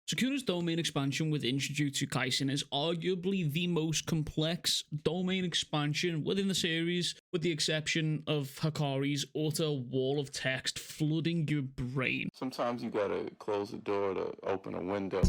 Sukuna's domain expansion within Jujutsu Kaisen is arguably the most complex domain expansion within the series, with the exception of Hikari's utter wall of text flooding your brain. Sometimes you gotta close the door to open a window.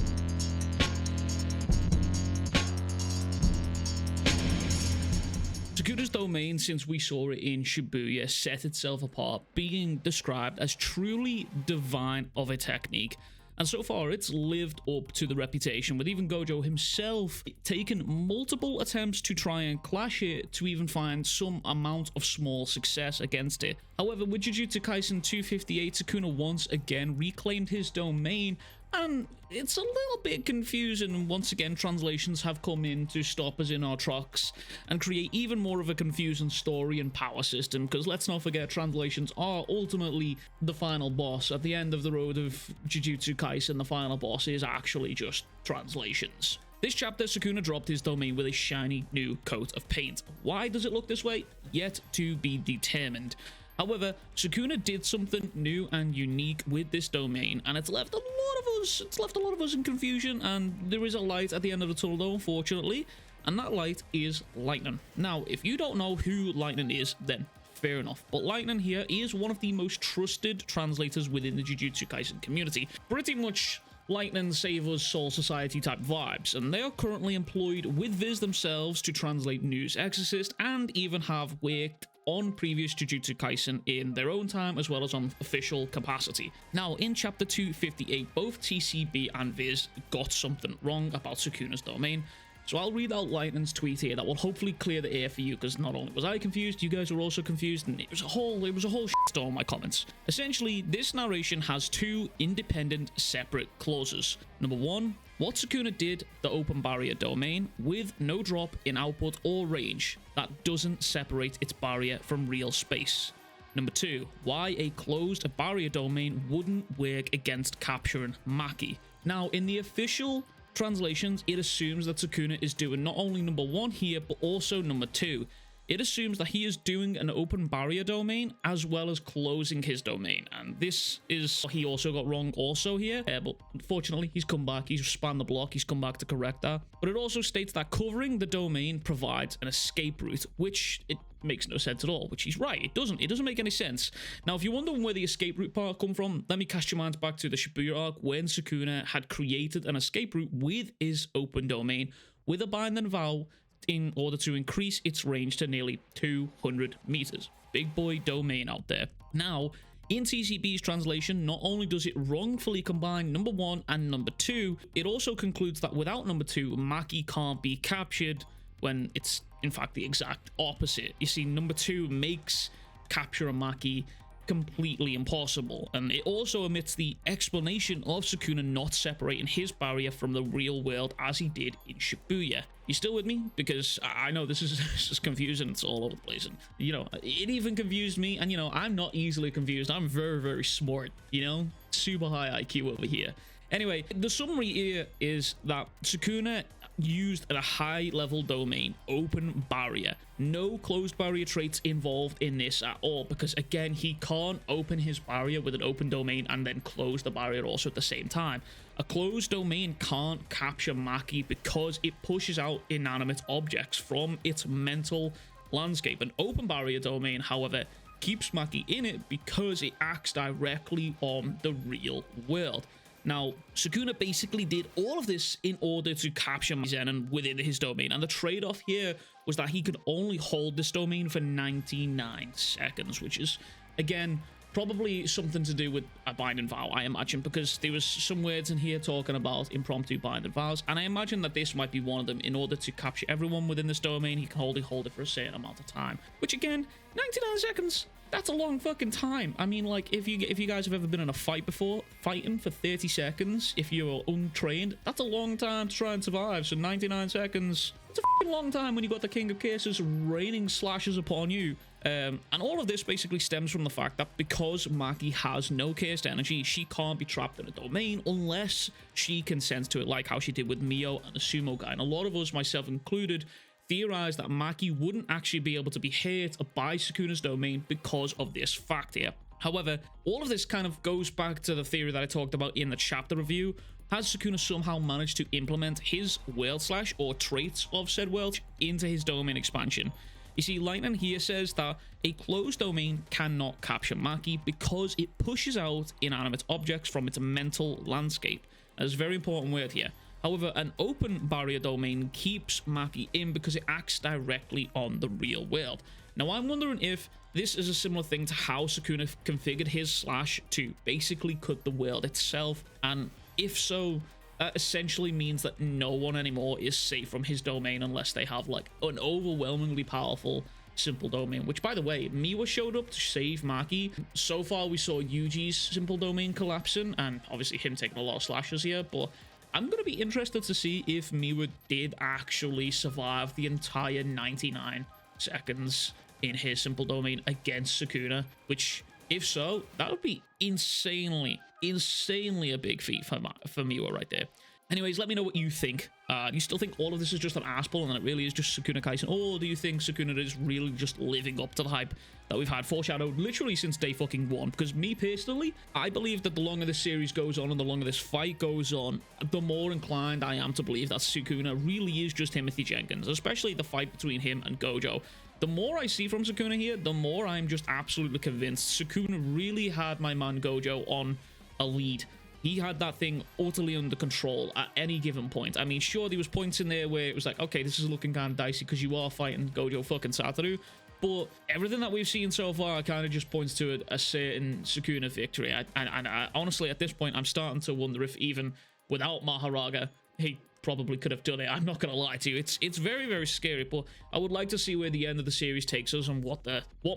Sukuna's domain, since we saw it in Shibuya, set itself apart, being described as truly divine of a technique. And so far, it's lived up to the reputation, with even Gojo himself taking multiple attempts to try and clash it to even find some amount of small success against it. However, with Jujutsu Kaisen 258, Sukuna once again reclaimed his domain, and it's a little bit confusing. Once again, translations have come in to stop us in our tracks and create even more of a confusing story and power system, because let's not forget, translations are ultimately the final boss. At the end of the road of Jujutsu Kaisen, the final boss is actually just translations. This chapter, Sukuna dropped his domain with a shiny new coat of paint. Why does it look this way? Yet to be determined. However, Sukuna did something new and unique with this domain, and it's left a lot of us in confusion, and there is a light at the end of the tunnel though, unfortunately, and that light is Lightning. Now, if you don't know who Lightning is, then fair enough, but Lightning here is one of the most trusted translators within the Jujutsu Kaisen community. Pretty much Lightning Save Us Soul Society type vibes, and they are currently employed with Viz themselves to translate News Exorcist, and even have worked on previous Jujutsu Kaisen in their own time, as well as on official capacity. Now, in chapter 258, both TCB and Viz got something wrong about Sukuna's domain. So I'll read out Lightning's tweet here that will hopefully clear the air for you, because not only was I confused, you guys were also confused, and it was a whole shitstorm in my comments. Essentially, this narration has two independent, separate clauses. Number one, what Sukuna did, the open barrier domain, with no drop in output or range. That doesn't separate its barrier from real space. Number two, why a closed barrier domain wouldn't work against capturing Maki. Now, in the official translations, it assumes that Sukuna is doing not only number one here, but also number two. It assumes that he is doing an open barrier domain as well as closing his domain, and this is what he also got wrong also here, but fortunately he's come back, he's spanned the block, he's come back to correct that. But it also states that covering the domain provides an escape route, which it makes no sense at all, which he's right, it doesn't make any sense. Now, if you're wondering where the escape route part come from, let me cast your minds back to the Shibuya arc, when Sukuna had created an escape route with his open domain with a binding vow in order to increase its range to nearly 200 meters. Big boy domain out there. Now, in TCB's translation, not only does it wrongfully combine number one and number two, it also concludes that without number two, Maki can't be captured, when it's in fact the exact opposite. You see, number two makes capture a Maki completely impossible, and it also omits the explanation of Sukuna not separating his barrier from the real world as he did in Shibuya. You still with me? Because I know this is just confusing, it's all over the place, and you know, it even confused me, and you know, I'm not easily confused, I'm very, very smart, you know, super high IQ over here. Anyway, the summary here is that Sukuna used a high-level domain, open barrier. No closed barrier traits involved in this at all, because again, he can't open his barrier with an open domain and then close the barrier also at the same time. A closed domain can't capture Maki because it pushes out inanimate objects from its mental landscape. An open barrier domain, however, keeps Maki in it because it acts directly on the real world. Now, Sukuna basically did all of this in order to capture Zenin within his domain, and the trade-off here was that he could only hold this domain for 99 seconds, which is, again, probably something to do with a binding vow, I imagine, because there was some words in here talking about impromptu binding vows, and I imagine that this might be one of them. In order to capture everyone within this domain, he can only hold it for a certain amount of time, which again, 99 seconds, that's a long fucking time. I mean, like, if you guys have ever been in a fight before, fighting for 30 seconds, if you're untrained, that's a long time to try and survive. So 99 seconds, it's a fucking long time when you got the King of Cases raining slashes upon you. And all of this basically stems from the fact that because Maki has no cursed energy, she can't be trapped in a domain unless she consents to it, like how she did with Mio and the sumo guy. And a lot of us, myself included, theorized that Maki wouldn't actually be able to be hurt by Sukuna's domain because of this fact here. However, all of this kind of goes back to the theory that I talked about in the chapter review, has Sukuna somehow managed to implement his world slash or traits of said world into his domain expansion. You see, Lightning here says that a closed domain cannot capture Maki because it pushes out inanimate objects from its mental landscape. That's a very important word here. However, an open barrier domain keeps Maki in because it acts directly on the real world. Now, I'm wondering if this is a similar thing to how Sukuna configured his slash to basically cut the world itself, and if so, that essentially means that no one anymore is safe from his domain unless they have like an overwhelmingly powerful simple domain, which, by the way, Miwa showed up to save Maki. So far we saw Yuji's simple domain collapsing and obviously him taking a lot of slashes here, but I'm going to be interested to see if Miwa did actually survive the entire 99 seconds in his simple domain against Sukuna, which, if so, that would be insanely a big feat for Miwa right there. Anyways, let me know what you think. Do you still think all of this is just an arseball and it really is just Sukuna Kaisen? Or do you think Sukuna is really just living up to the hype that we've had foreshadowed literally since day fucking one? Because me personally, I believe that the longer this series goes on and the longer this fight goes on, the more inclined I am to believe that Sukuna really is just Timothy Jenkins, especially the fight between him and Gojo. The more I see from Sukuna here, the more I'm just absolutely convinced Sukuna really had my man Gojo on a lead. He had that thing utterly under control at any given point. I mean, sure, there was points in there where it was like, okay, this is looking kind of dicey because you are fighting Gojo fucking Satoru, but everything that we've seen so far kind of just points to a certain Sukuna victory. And I, honestly, at this point, I'm starting to wonder if even without Maharaga, he probably could have done it. I'm not gonna lie to you, it's very, very scary, but I would like to see where the end of the series takes us and what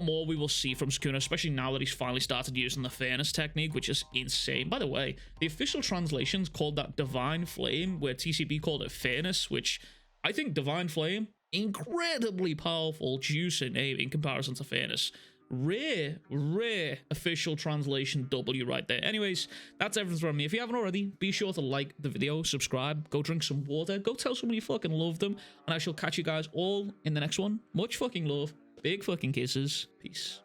more we will see from Sukuna, especially now that he's finally started using the fairness technique, which is insane. By the way, the official translations called that Divine Flame, where TCB called it fairness, which I think Divine Flame, incredibly powerful juice in name in comparison to fairness. Rare official translation W right there. Anyways, that's everything from me. If you haven't already, be sure to like the video, subscribe, go drink some water, go tell somebody you fucking love them, and I shall catch you guys all in the next one. Much fucking love, big fucking kisses, peace.